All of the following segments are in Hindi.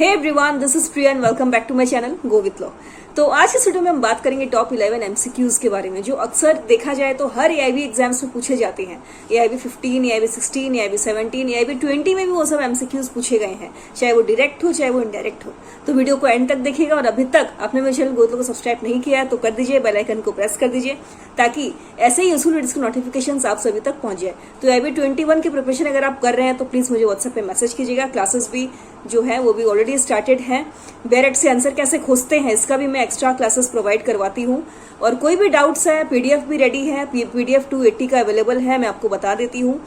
Hey everyone, this is Priya and welcome back to my channel go with law. तो आज के वीडियो में हम बात करेंगे टॉप 11 एमसीक्यूज के बारे में, जो अक्सर देखा जाए तो हर एआईबी एग्जाम्स में पूछे जाते हैं। एआईबी 15, एआईबी 16, एआईबी 17, एआईबी 20 में भी वो सब एमसीक्यूज पूछे गए हैं, चाहे वो डायरेक्ट हो चाहे वो इनडायरेक्ट हो। तो वीडियो को एंड तक देखिएगा और अभी तक आपने मेरे चैनल गो विथ लॉ को सब्सक्राइब नहीं किया है तो कर दीजिए, बेल आइकन को प्रेस कर दीजिए ताकि ऐसे ही यूजफुल वीडियोस की नोटिफिकेशन आप सभी तक पहुंच जाए। तो एआईबी 21 की प्रिपरेशन अगर आप कर रहे हैं तो प्लीज मुझे व्हाट्सएप पे मैसेज कीजिएगा। क्लासेस भी जो है वो भी ऑलरेडी स्टार्टेड है। डायरेक्ट से आंसर कैसे खोजते हैं इसका भी मैं एक्स्ट्रा क्लासेस प्रोवाइड करवाती हूँ। और कोई भी डाउट्स है, पीडीएफ भी रेडी है, पीडीएफ 280 का अवेलेबल है, मैं आपको बता देती हूँ।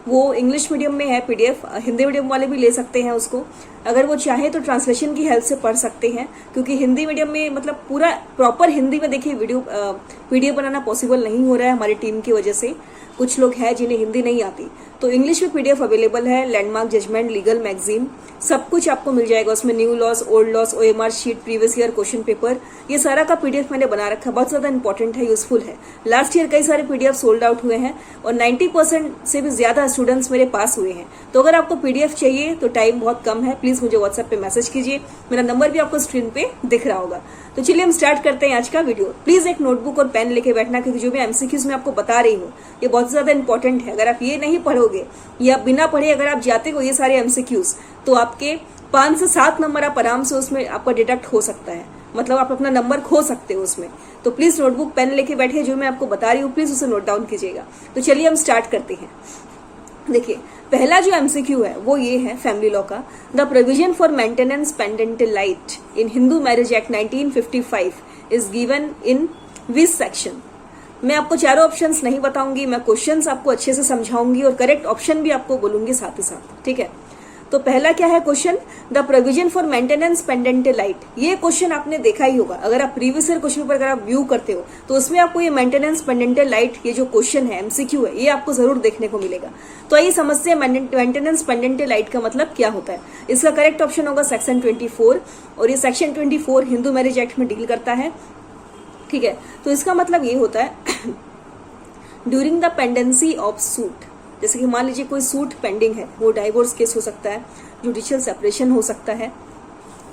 वो इंग्लिश मीडियम में है पीडीएफ, हिंदी मीडियम वाले भी ले सकते हैं उसको। अगर वो चाहे तो ट्रांसलेशन की हेल्प से पढ़ सकते हैं, क्योंकि हिंदी मीडियम में मतलब पूरा प्रॉपर हिंदी में देखिए वीडियो पीडीएफ बनाना पॉसिबल नहीं हो रहा है हमारी टीम की वजह से। कुछ लोग हैं जिन्हें हिंदी नहीं आती, तो इंग्लिश में पीडीएफ अवेलेबल है। लैंडमार्क, जजमेंट, लीगल, मैगजीन सब कुछ आपको मिल जाएगा उसमें। New loss, old loss, OMR sheet, previous year question paper, ये सारा का पीडीएफ मैंने बना रखा है। बहुत ज्यादा इंपॉर्टेंट है, यूजफुल है। लास्ट ईयर कई सारे पीडीएफ सोल्ड आउट हुए हैं और 90% से भी ज्यादा स्टूडेंट्स मेरे पास हुए हैं। तो अगर आपको पीडीएफ चाहिए तो टाइम बहुत कम है, प्लीज मुझे व्हाट्सएप पे मैसेज कीजिए। मेरा नंबर भी आपको स्क्रीन पे दिख रहा होगा। तो चलिए हम स्टार्ट करते हैं आज का वीडियो। प्लीज एक नोटबुक और पेन लेके बैठना, क्योंकि जो भी एमसीक्यूज मैं आपको बता रही हूँ ये बहुत ज्यादा इंपॉर्टेंट है। अगर आप ये नहीं पढ़ोगे या बिना पढ़े अगर आप जाते हो ये सारे एमसीक्यूज, तो आपके 5 से 7 नंबर आप आराम से उसमें आपका डिडक्ट हो सकता है, मतलब आप अपना नंबर खो सकते हो उसमें। तो प्लीज नोटबुक पेन लेके बैठिए, जो मैं आपको बता रही हूँ प्लीज उसे नोट डाउन कीजिएगा। तो चलिए हम स्टार्ट करते हैं। देखिए पहला जो एमसीक्यू है वो ये है फैमिली लॉ का। The provision for maintenance pendente lite in Hindu Marriage Act 1955 is given in which section. मैं आपको चारों ऑप्शंस नहीं बताऊंगी, मैं क्वेश्चंस आपको अच्छे से समझाऊंगी और करेक्ट ऑप्शन भी आपको बोलूंगी साथ ही साथ, ठीक है। तो पहला क्या है question, the provision for maintenance pendente lite. ये क्वेश्चन आपने देखा ही होगा, अगर आप प्रीवियस ईयर क्वेश्चन पेपर अगर आप व्यू करते हो तो उसमें आपको ये मेंटेनेंस पेंडेंटल लाइट, ये जो क्वेश्चन है एमसीक्यू है, ये आपको जरूर देखने को मिलेगा। तो आइए समझते हैं मेंटेनेंस पेंडेंटल लाइट का मतलब क्या होता है। इसका करेक्ट ऑप्शन होगा सेक्शन 24, और ये सेक्शन 24 हिंदू मैरिज एक्ट में डील करता है, ठीक है। तो इसका मतलब ये होता है during the pendency of suit, जैसे कि मान लीजिए कोई सूट पेंडिंग है, वो डाइवोर्स केस हो सकता है, जुडिशियल सेपरेशन हो सकता है,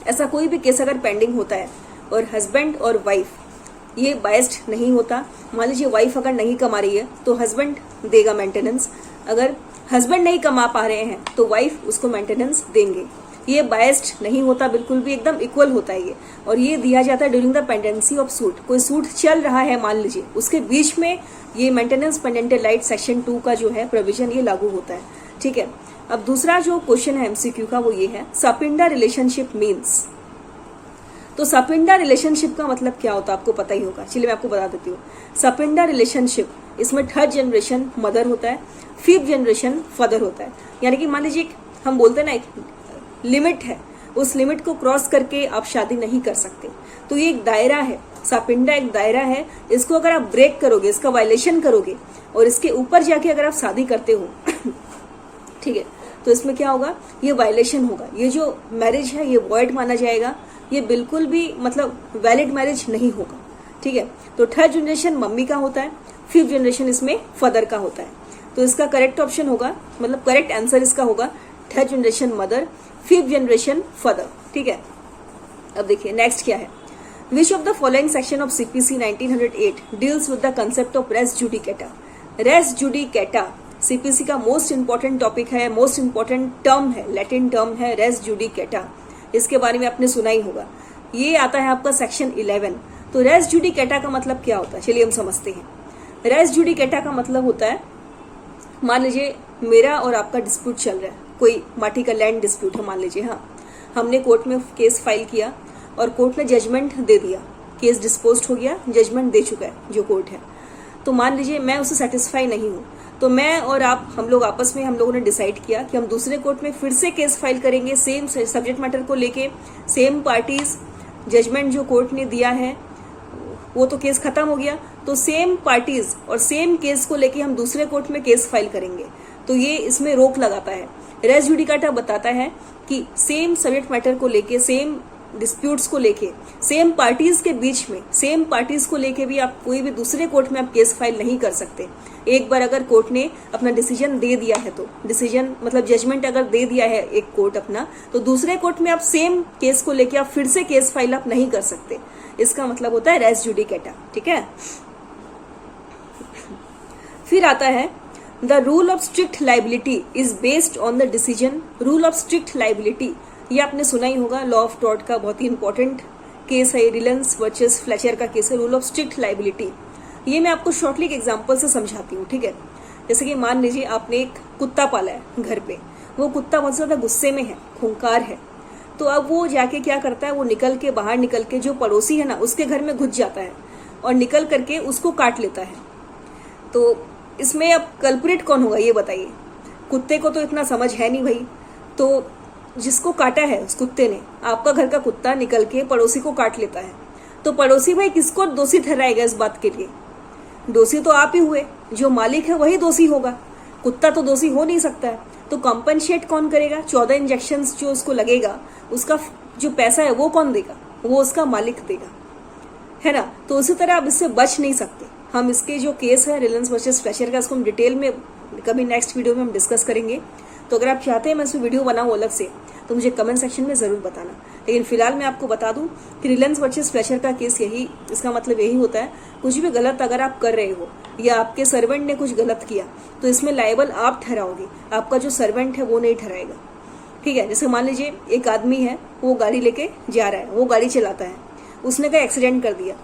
ऐसा कोई भी केस अगर पेंडिंग होता है और हस्बैंड और वाइफ ये बाइस्ड नहीं होता, मान लीजिए वाइफ अगर नहीं कमा रही है तो हस्बैंड देगा मेंटेनेंस, अगर हस्बैंड नहीं कमा पा रहे हैं तो वाइफ उसको मेंटेनेंस देंगे। ये बाइस्ड नहीं होता, बिल्कुल भी एकदम इक्वल होता है ये, और ये दिया जाता है during the pendency of suit. कोई सूट चल रहा है मान लीजिए, उसके बीच में ये मेंटेनेंस पेंडेंटल लाइट सेक्शन 2 का जो है प्रोविजन ये लागू होता है, ठीक है। अब दूसरा जो क्वेश्चन है एमसीक्यू का वो ये है, सपिंडा रिलेशनशिप मीन्स। तो सपिंडा रिलेशनशिप का मतलब क्या होता है आपको पता ही होगा, चलिए मैं आपको बता देती हूँ। सपिंडा रिलेशनशिप, इसमें 3rd जनरेशन मदर होता है, 5th जनरेशन फादर होता है। यानी कि मान लीजिए हम बोलते हैं ना एक लिमिट है, उस लिमिट को क्रॉस करके आप शादी नहीं कर सकते। तो ये एक दायरा है, सपिंडा एक दायरा है, इसको अगर आप ब्रेक करोगे, इसका वायलेशन करोगे और इसके ऊपर जाके अगर आप शादी करते हो ठीक है, तो इसमें क्या होगा, ये वायलेशन होगा। ये जो मैरिज है ये वॉइड माना जाएगा, ये बिल्कुल भी मतलब वैलिड मैरिज नहीं होगा, ठीक है। तो 3rd जनरेशन मम्मी का होता है, 5th जनरेशन इसमें फादर का होता है। तो इसका करेक्ट ऑप्शन होगा, मतलब करेक्ट आंसर इसका होगा 3rd generation mother, 5th generation father, ठीक है। अब देखिए नेक्स्ट क्या है, which of the following section of CPC 1908 deals with the concept of res judicata. Res judicata CPC का मोस्ट इंपॉर्टेंट टॉपिक है, मोस्ट इंपॉर्टेंट टर्म है, लैटिन टर्म है रेस जुडिकेटा। इसके बारे में आपने सुना ही होगा, ये आता है आपका सेक्शन 11। तो रेस जुडिकेटा का मतलब क्या होता है, चलिए हम समझते हैं। रेस जुडिकेटा का मतलब होता है, मान लीजिए मेरा और आपका डिस्प्यूट चल रहा है, कोई माटी का लैंड डिस्प्यूट है मान लीजिए, हाँ, हमने कोर्ट में केस फाइल किया और कोर्ट ने जजमेंट दे दिया, केस डिस्पोज्ड हो गया, जजमेंट दे चुका है जो कोर्ट है। तो मान लीजिए मैं उससे सेटिस्फाई नहीं हूँ, तो मैं और आप, हम लोग आपस में हम लोगों ने डिसाइड किया कि हम दूसरे कोर्ट में फिर से केस फाइल करेंगे, सेम सब्जेक्ट मैटर को लेके, सेम पार्टीज, जजमेंट जो कोर्ट ने दिया है वो तो केस खत्म हो गया, तो सेम पार्टीज और सेम केस को लेके हम दूसरे कोर्ट में केस फाइल करेंगे। तो ये इसमें रोक लगाता है। रेस जुडिकाटा बताता है कि सेम सब्जेक्ट मैटर को लेके, सेम डिस्प्यूट्स को लेके, सेम पार्टीज के बीच में, सेम पार्टीज को लेके भी आप कोई भी दूसरे कोर्ट में आप केस फाइल नहीं कर सकते। एक बार अगर कोर्ट ने अपना डिसीजन दे दिया है, तो डिसीजन मतलब जजमेंट अगर दे दिया है एक कोर्ट अपना, तो दूसरे कोर्ट में आप सेम केस को लेके आप फिर से केस फाइल आप नहीं कर सकते। इसका मतलब होता है रेस जुडिकेटा, ठीक है। फिर आता है the rule of strict liability is based on the decision. Rule of strict liability, ये आपने सुना ही होगा, लॉ ऑफ टॉर्ट का बहुत ही इंपॉर्टेंट केस है, रिलायंस वर्सेस फ्लेचर का केस है, रूल ऑफ स्ट्रिक्ट लाइबिलिटी। ये मैं आपको शॉर्टली एक एग्जांपल से समझाती हूँ, ठीक है। जैसे कि मान लीजिए आपने एक कुत्ता पाला है घर पे, वो कुत्ता बहुत ज्यादा गुस्से में है, खूंखार है, तो अब वो जाके क्या करता है, वो बाहर निकल के जो पड़ोसी है ना उसके घर में घुस जाता है और निकल करके उसको काट लेता है। तो इसमें अब कल्प्रिट कौन होगा ये बताइए। कुत्ते को तो इतना समझ है नहीं भाई, तो जिसको काटा है उस कुत्ते ने, आपका घर का कुत्ता निकल के पड़ोसी को काट लेता है, तो पड़ोसी भाई किसको दोषी ठहराएगा इस बात के लिए? दोषी तो आप ही हुए, जो मालिक है वही दोषी होगा, कुत्ता तो दोषी हो नहीं सकता है। तो कॉम्पनसेट कौन करेगा? 14 इंजेक्शन जो उसको लगेगा उसका जो पैसा है वो कौन देगा? वो उसका मालिक देगा, है ना। तो उसी तरह आप इससे बच नहीं सकते। हम इसके जो केस है रिलायंस वर्सेस फ्लेचर का, इसको हम डिटेल में कभी नेक्स्ट वीडियो में हम डिस्कस करेंगे। तो अगर आप चाहते हैं मैं इसमें वीडियो बनाऊं अलग से, तो मुझे कमेंट सेक्शन में जरूर बताना। लेकिन फिलहाल मैं आपको बता दूं कि रिलायंस वर्सेस फ्लेचर का केस यही, इसका मतलब यही होता है, कुछ भी गलत अगर आप कर रहे हो या आपके सर्वेंट ने कुछ गलत किया तो इसमें लायबल आप ठहराओगे, आपका जो सर्वेंट है वो नहीं ठहराएगा, ठीक है। जैसे मान लीजिए एक आदमी है, वो गाड़ी लेके जा रहा है, वो गाड़ी चलाता है, उसने का एक्सीडेंट कर दिया,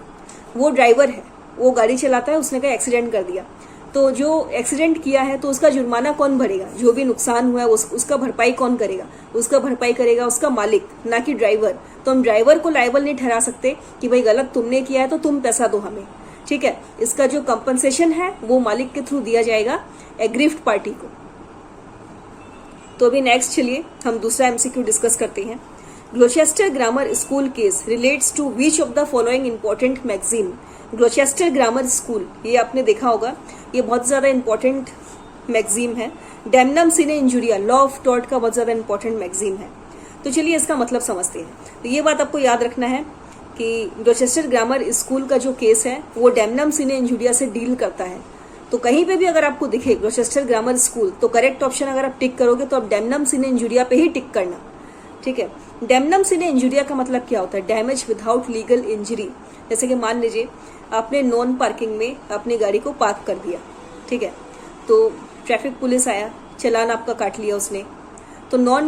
वो ड्राइवर है, वो गाड़ी चलाता है, उसने का एक्सीडेंट कर दिया, तो जो एक्सीडेंट किया है तो उसका जुर्माना कौन भरेगा? जो भी नुकसान हुआ है उसका भरपाई कौन करेगा? उसका भरपाई करेगा उसका मालिक, ना कि ड्राइवर। तो हम ड्राइवर को लायबल नहीं ठहरा सकते कि भाई गलत तुमने किया है तो तुम पैसा दो हमें, ठीक है। इसका जो कंपनसेशन है वो मालिक के थ्रू दिया जाएगा एग्रीव्ड पार्टी को। तो अभी नेक्स्ट चलिए हम दूसरा एमसीक्यू डिस्कस करते हैं। Gloucester grammar school case relates to which of the following important magazine. Gloucester grammar school, ये आपने देखा होगा, ये बहुत ज्यादा इंपॉर्टेंट मैगजीन है। डेमनम सिने इंजुरिया, लॉ ऑफ टॉर्ट का बहुत ज्यादा इंपॉर्टेंट मैगजीन है। तो चलिए इसका मतलब समझते हैं। तो ये बात आपको याद रखना है कि ग्लोचेस्टर ग्रामर स्कूल का जो केस है वो डेमनम सिने इंजुरिया से डील करता है। तो कहीं पे भी अगर आपको दिखे ग्लोचेस्टर ग्रामर स्कूल, तो करेक्ट ऑप्शन अगर आप टिक करोगे तो आप डेमनम सिने इंजुरिया पे ही टिक करना, ठीक है। डेमनम सिने इंजुरिया का मतलब क्या होता है? Damage without legal injury. जैसे कि मान लीजिए आपने नॉन पार्किंग में अपनी गाड़ी को पार्क कर दिया, ठीक है, तो ट्रैफिक पुलिस आया, चालान आपका काट लिया उसने, तो नो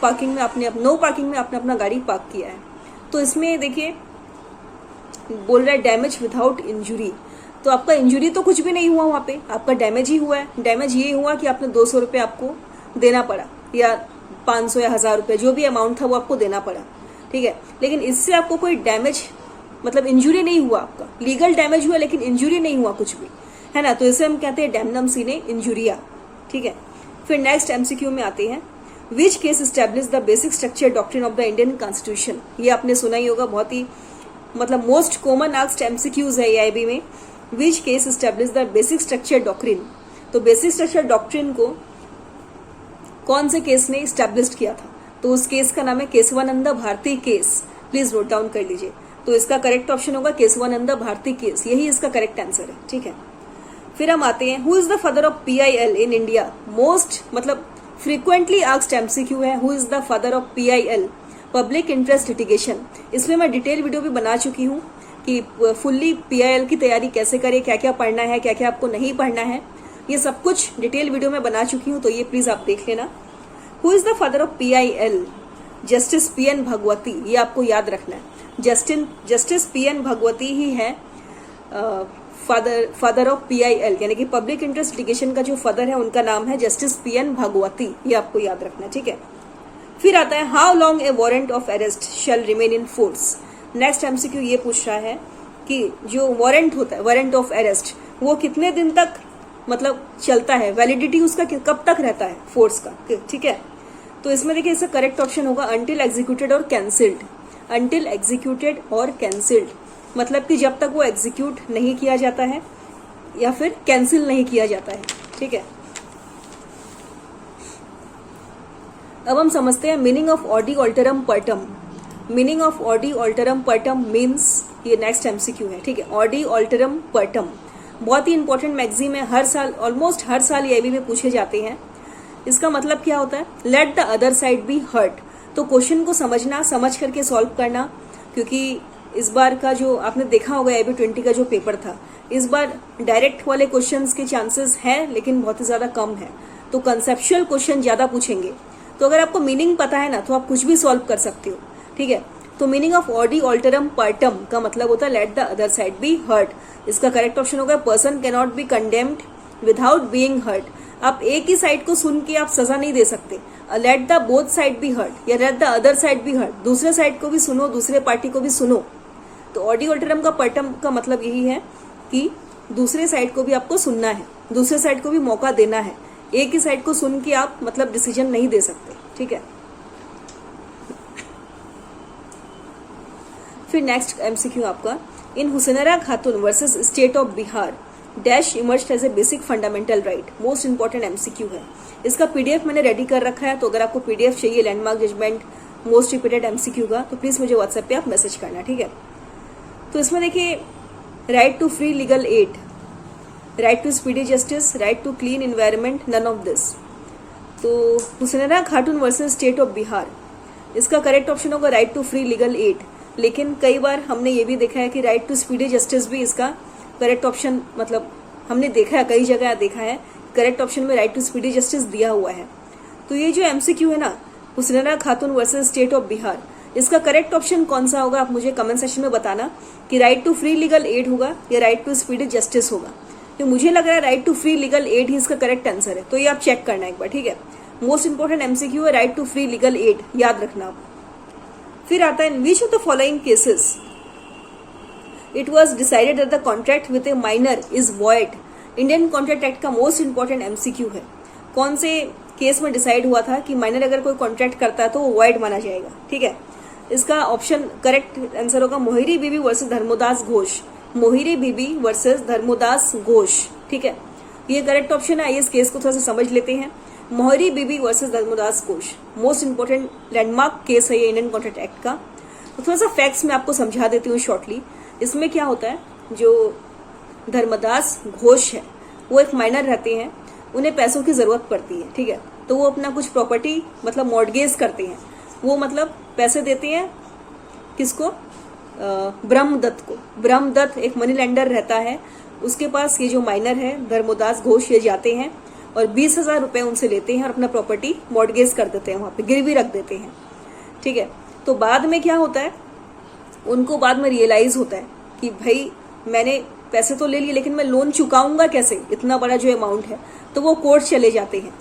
पार्किंग में आपने अपना गाड़ी पार्क किया है। तो इसमें देखिए बोल रहा है डैमेज विदाउट इंजुरी, तो आपका इंजुरी तो कुछ भी नहीं हुआ वहां पे, आपका डैमेज ही हुआ है। डैमेज ये हुआ कि आपने 200 रुपये आपको देना पड़ा, या 500 या 1000 रुपये, जो भी अमाउंट था वो आपको देना पड़ा, ठीक है। लेकिन इससे आपको कोई डैमेज मतलब इंजुरी नहीं हुआ, आपका लीगल डैमेज हुआ लेकिन इंजुरी नहीं हुआ कुछ भी, है ना। तो इसे हम कहते हैं डेमनम सिने इंजुरिया, ठीक है। फिर नेक्स्ट एमसीक्यू में आते हैं। Which case establish the basic structure doctrine of the Indian constitution. ये आपने सुना ही होगा, बहुत ही मतलब मोस्ट कॉमन आस्क्ड एमसीक्यूज है एआईबी में। Which case establish the basic structure doctrine. तो बेसिक स्ट्रक्चर डॉक्ट्रिन को कौन से केस ने स्टैब्लिश किया था? तो उस केस का नाम है Keshavananda Bharati case. Please note down कर लीजिए। तो इसका करेक्ट ऑप्शन होगा केशवानंद भारती केस, यही इसका करेक्ट आंसर है, ठीक है। फिर हम आते हैं, who is the father of PIL in India. Most मतलब फ्रीक्वेंटली आस्क्ड एमसीक्यू है, who is the father of PIL, public interest litigation. इसमें मैं डिटेल वीडियो भी बना चुकी हूँ कि फुल्ली पीआईएल की तैयारी कैसे करें, क्या क्या पढ़ना है, क्या क्या आपको नहीं पढ़ना है, ये सब कुछ डिटेल वीडियो में बना चुकी हूँ, तो ये प्लीज आप देख लेना। Who is the father of PIL? Justice PN Bhagwati, ये आपको याद रखना है। जस्टिस पीएन भगवती ही है फादर ऑफ पीआईएल, यानी कि पब्लिक इंटरेस्ट लिटिगेशन का जो फादर है उनका नाम है जस्टिस पीएन भगवती, ये आपको याद रखना है, ठीक है। फिर आता है, how long a warrant of arrest shall remain in force. Next MCQ ये पूछ रहा है कि जो वारंट होता है, वारंट ऑफ अरेस्ट, वो कितने दिन तक मतलब चलता है, वैलिडिटी उसका कब तक रहता है फोर्स का, ठीक है। तो इसमें देखिए इसका करेक्ट ऑप्शन होगा अंटिल एग्जीक्यूटेड और कैंसिल्ड। अंटिल एग्जीक्यूटेड और कैंसिल्ड मतलब कि जब तक वो एग्जीक्यूट नहीं किया जाता है या फिर कैंसिल नहीं किया जाता है, ठीक है। अब हम समझते हैं meaning of audi alteram partem. Meaning of audi alteram partem means, ये नेक्स्ट एमसीक्यू है, ठीक है। ऑडी ऑल्टरम पर्टम बहुत ही इंपॉर्टेंट मैगजीम है, हर साल ऑलमोस्ट हर साल ये भी में पूछे जाते हैं। इसका मतलब क्या होता है? Let the other side be heard. तो क्वेश्चन को समझना, समझ करके सॉल्व करना, क्योंकि इस बार का जो आपने देखा होगा IB 20 का जो पेपर था, इस बार डायरेक्ट वाले क्वेश्चंस के चांसेस हैं लेकिन बहुत ही ज्यादा कम है, तो कंसेप्चुअल क्वेश्चन ज्यादा पूछेंगे। तो अगर आपको मीनिंग पता है ना तो आप कुछ भी सॉल्व कर सकते हो, ठीक है। तो meaning of audi alteram partem का मतलब होता है let the other side be heard. इसका करेक्ट ऑप्शन होगा person can not be condemned without being heard. आप एक ही साइड को सुन के आप सजा नहीं दे सकते। Let the both side be heard या let the other side be heard, दूसरे साइड को भी सुनो, दूसरे पार्टी को भी सुनो। तो ऑडी ऑल्टरम का पर्टम का मतलब यही है कि दूसरे साइड को भी आपको सुनना है, दूसरे साइड को भी मौका देना है। एक ही साइड को सुन के आप मतलब डिसीजन नहीं दे सकते, ठीक है। फिर नेक्स्ट एमसीक्यू आपका, in Hussainara Khatoon versus state of Bihar dash emerged as a basic fundamental right. Most important MCQ है। इसका पीडीएफ मैंने रेडी कर रखा है, तो अगर आपको पीडीएफ चाहिए landmark judgement most repeated MCQ का, तो प्लीज मुझे व्हाट्सएप पे आप मैसेज करना, ठीक है। तो इसमें देखिए, right to free legal aid, right to speedy justice, right to clean environment, none of this. तो Hussainara Khatoon versus state of Bihar, इसका करेक्ट ऑप्शन होगा right to free legal aid. लेकिन कई बार हमने ये भी देखा है कि राइट टू स्पीडी जस्टिस भी इसका करेक्ट ऑप्शन, मतलब हमने देखा है कई जगह देखा है करेक्ट ऑप्शन में राइट टू स्पीडी जस्टिस दिया हुआ है। तो ये जो एमसीक्यू है ना, हुसैनरा Khatoon versus state of Bihar, इसका करेक्ट ऑप्शन कौन सा होगा आप मुझे कमेंट सेक्शन में बताना कि right to free legal aid होगा या राइट टू स्पीडी जस्टिस होगा। तो मुझे लग रहा है right to free legal aid ही इसका करेक्ट आंसर है, तो ये आप चेक करना एक बार, ठीक है। मोस्ट इंपॉर्टेंट एमसीक्यू है right to free legal aid, याद रखना आप। फिर आता है, in which of the following cases it was decided that the contract with a minor is void. Indian contract act का मोस्ट इंपॉर्टेंट एमसीक्यू है। कौन से केस में डिसाइड हुआ था कि माइनर अगर कोई कॉन्ट्रैक्ट करता है तो वो वॉइड माना जाएगा, ठीक है। इसका ऑप्शन करेक्ट आंसर होगा मोहिरी बीबी वर्सेस धर्मोदास घोष। मोहिरी बीबी वर्सेस धर्मोदास घोष, ठीक है, ये करेक्ट ऑप्शन है। इस केस को थोड़ा सा समझ लेते हैं। Mohori Bibee versus Dharmodas Ghosh most important landmark case है ये इंडियन कॉन्ट्रैक्ट एक्ट का। तो थोड़ा सा फैक्ट्स मैं आपको समझा देती हूँ शॉर्टली। इसमें क्या होता है, जो धर्मदास घोष है वो एक माइनर रहते हैं, उन्हें पैसों की जरूरत पड़ती है, ठीक है। तो वो अपना कुछ प्रॉपर्टी मतलब मॉर्गेज करते हैं, वो मतलब पैसे देते हैं किसको, ब्रह्मदत्त को। ब्रह्मदत्त एक मनी लेंडर रहता है, उसके पास ये जो माइनर है धर्मोदास घोष ये जाते हैं और 20,000 रुपए उनसे लेते हैं और अपना प्रॉपर्टी मॉर्गेज कर देते हैं, वहां पे गिरवी रख देते हैं, ठीक है। तो बाद में क्या होता है, उनको बाद में रियलाइज होता है कि भाई मैंने पैसे तो ले लिए लेकिन मैं लोन चुकाऊंगा कैसे, इतना बड़ा जो अमाउंट है। तो वो कोर्ट चले जाते हैं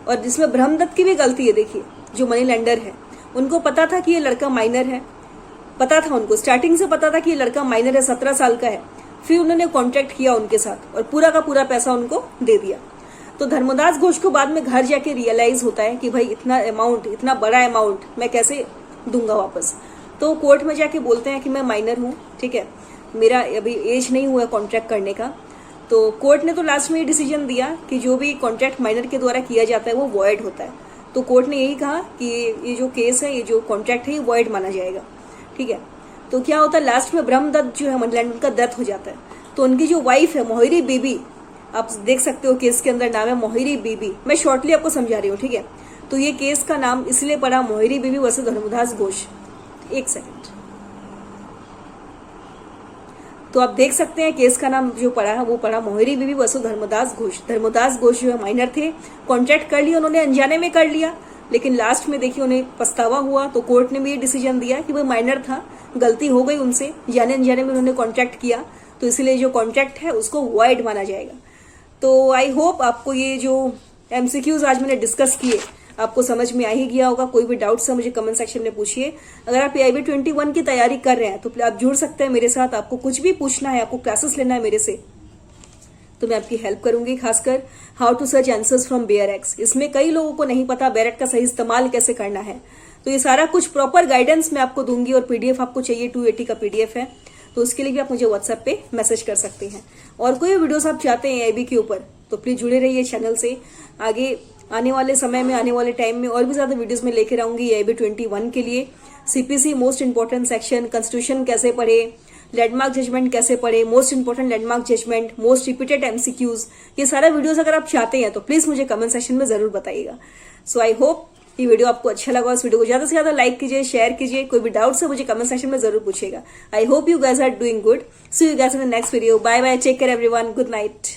और जिसमें ब्रह्मदत्त की भी गलती है। देखिए, जो मनी लेंडर है उनको पता था कि ये लड़का माइनर है, पता था उनको स्टार्टिंग से पता था कि ये लड़का माइनर है, 17 साल का है। फिर उन्होंने कॉन्ट्रैक्ट किया उनके साथ और पूरा का पूरा पैसा उनको दे दिया। तो धर्मदास घोष को बाद में घर जाके रियलाइज होता है कि भाई इतना अमाउंट, इतना बड़ा अमाउंट मैं कैसे दूंगा वापस। तो कोर्ट में जाके बोलते हैं कि मैं माइनर हूँ, ठीक है, मेरा अभी एज नहीं हुआ कॉन्ट्रैक्ट करने का। तो कोर्ट ने तो लास्ट में ये डिसीजन दिया कि जो भी कॉन्ट्रैक्ट माइनर के द्वारा किया जाता है वो वॉइड होता है। तो कोर्ट ने यही कहा कि ये जो केस है, ये जो कॉन्ट्रैक्ट है, ये वॉइड माना जाएगा, ठीक है। तो क्या होता है, लास्ट में ब्रह्मदत्त जो है मनी लेंडर का डेथ हो जाता है। तो उनकी जो वाइफ है मोहिरी बीबी, आप देख सकते हो केस के अंदर नाम है मोहिरी बीबी, मैं शॉर्टली आपको समझा रही हूँ, ठीक है। तो ये केस का नाम इसलिए पड़ा मोहिरी बीबी वर्सेस धर्मदास घोष। एक सेकंड, तो आप देख सकते हैं केस का नाम जो पड़ा है वो पड़ा मोहिरी बीबी वर्सेस धर्मदास घोष। धर्मदास घोष जो है माइनर थे, कॉन्ट्रैक्ट कर लिया उन्होंने, अनजाने में कर लिया, लेकिन लास्ट में देखिए उन्हें पछतावा हुआ। तो कोर्ट ने भी ये डिसीजन दिया कि वो माइनर था, गलती हो गई उनसे, जाने अनजाने में उन्होंने कॉन्ट्रैक्ट किया, तो इसलिए जो कॉन्ट्रैक्ट है उसको वॉइड माना जाएगा। तो आई होप आपको ये जो एमसीक्यूज आज मैंने डिस्कस किए आपको समझ में आ ही गया होगा। कोई भी डाउट्स है मुझे कमेंट सेक्शन में पूछिए। अगर आप IB 21 की तैयारी कर रहे हैं तो आप जुड़ सकते हैं मेरे साथ। आपको कुछ भी पूछना है, आपको क्लासेस लेना है मेरे से, तो मैं आपकी हेल्प करूंगी। खासकर how to search answers from bare acts, इसमें कई लोगों को नहीं पता बेयरएक्स का सही इस्तेमाल कैसे करना है। तो ये सारा कुछ प्रॉपर गाइडेंस मैं आपको दूंगी। और पीडीएफ आपको चाहिए 280 का पीडीएफ है, तो उसके लिए भी आप मुझे व्हाट्सएप पे मैसेज कर सकते हैं। और कोई वीडियोस आप चाहते हैं IB के ऊपर तो प्लीज जुड़े रहिए चैनल से। आगे आने वाले समय में, आने वाले टाइम में और भी ज्यादा वीडियोस में लेकर आऊंगी IB 21 के लिए। CPC most important section, constitution कैसे पढ़े, लैंडमार्क जजमेंट कैसे पढ़े, most important landmark judgement, most repeated MCQs, ये सारा वीडियोस अगर आप चाहते हैं तो प्लीज मुझे कमेंट सेक्शन में जरूर बताइएगा। सो आई होप ये वीडियो आपको अच्छा लगा। इस वीडियो को ज्यादा से ज्यादा लाइक कीजिए, शेयर कीजिए। कोई भी डाउट है मुझे कमेंट सेक्शन में जरूर पूछिएगा। I hope you guys are doing good. See you guys in the next video. Bye bye, take care everyone, good night.